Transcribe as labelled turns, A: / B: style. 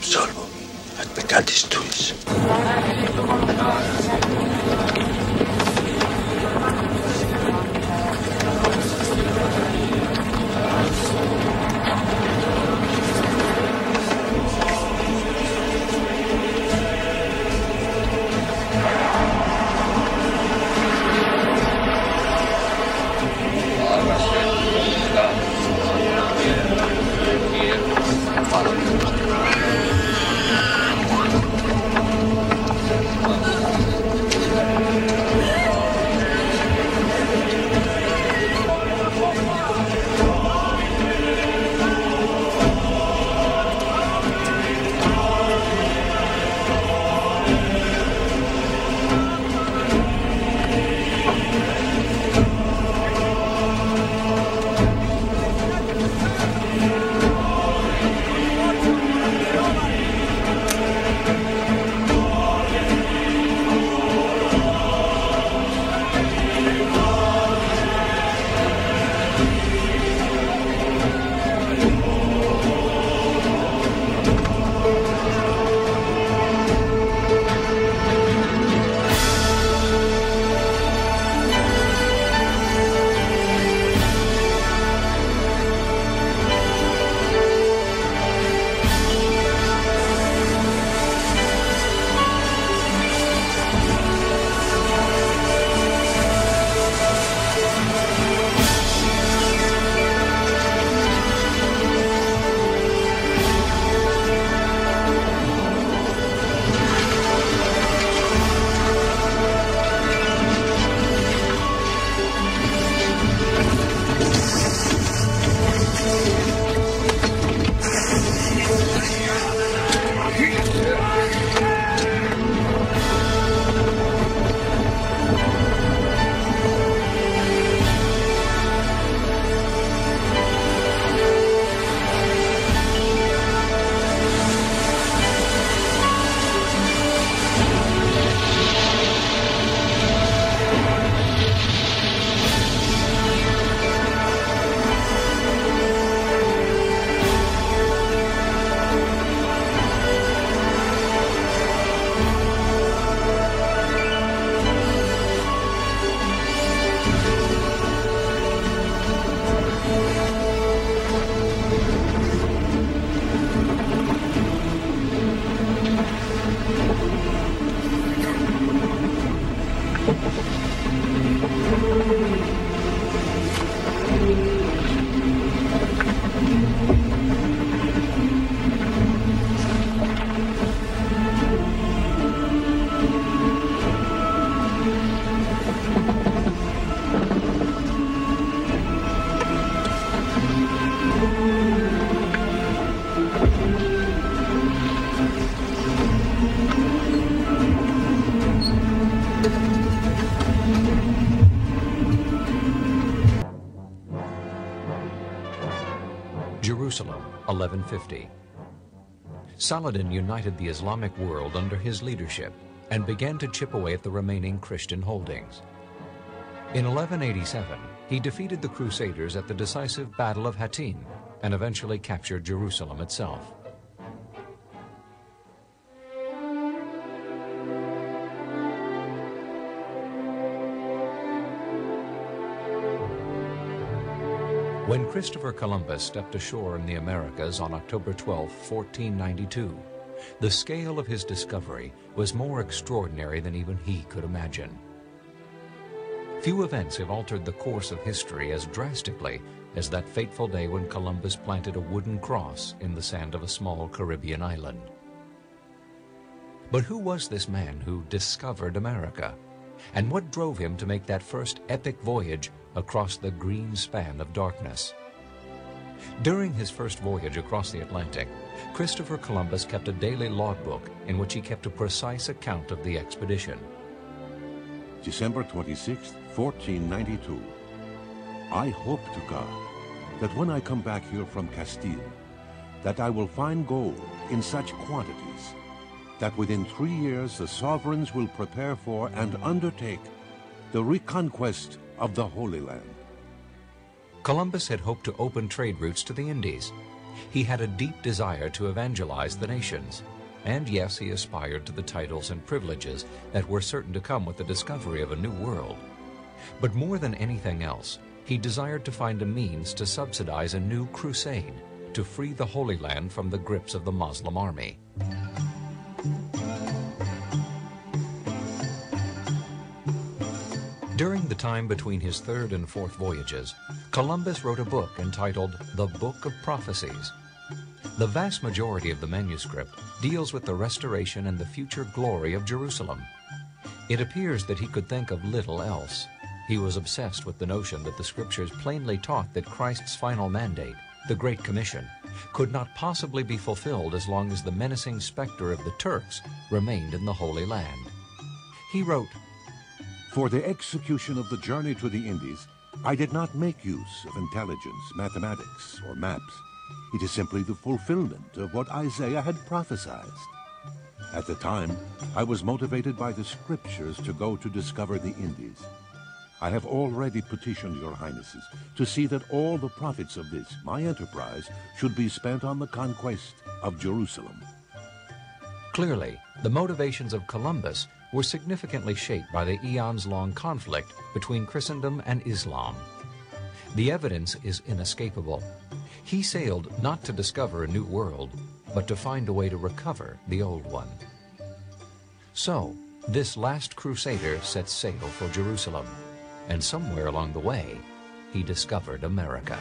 A: absolvo ad peccatis tuis.
B: Jerusalem, 1150. Saladin united the Islamic world under his leadership and began to chip away at the remaining Christian holdings. In 1187, he defeated the Crusaders at the decisive Battle of Hattin and eventually captured Jerusalem itself. When Christopher Columbus stepped ashore in the Americas on October 12, 1492, the scale of his discovery was more extraordinary than even he could imagine. Few events have altered the course of history as drastically as that fateful day when Columbus planted a wooden cross in the sand of a small Caribbean island. But who was this man who discovered America? And what drove him to make that first epic voyage across the green span of darkness? During his first voyage across the Atlantic, Christopher Columbus kept a daily logbook in which he kept a precise account of the expedition.
C: December 26, 1492. I hope to God that when I come back here from Castile, that I will find gold in such quantities that within 3 years the sovereigns will prepare for and undertake the reconquest of the Holy Land.
B: Columbus had hoped to open trade routes to the Indies, He had a deep desire to evangelize the nations, and yes, he aspired to the titles and privileges that were certain to come with the discovery of a new world. But more than anything else, he desired to find a means to subsidize a new crusade to free the Holy Land from the grips of the Muslim army. During the time between his third and fourth voyages, Columbus wrote a book entitled The Book of Prophecies. The vast majority of the manuscript deals with the restoration and the future glory of Jerusalem. It appears that he could think of little else. He was obsessed with the notion that the scriptures plainly taught that Christ's final mandate, the Great Commission, could not possibly be fulfilled as long as the menacing specter of the Turks remained in the Holy Land. He wrote,
C: "For the execution of the journey to the Indies, I did not make use of intelligence, mathematics, or maps. It is simply the fulfillment of what Isaiah had prophesied. At the time, I was motivated by the scriptures to go to discover the Indies. I have already petitioned your highnesses to see that all the profits of this, my enterprise, should be spent on the conquest of Jerusalem."
B: Clearly, the motivations of Columbus were significantly shaped by the eons-long conflict between Christendom and Islam. The evidence is inescapable. He sailed not to discover a new world, but to find a way to recover the old one. So, this last crusader set sail for Jerusalem, and somewhere along the way, he discovered America.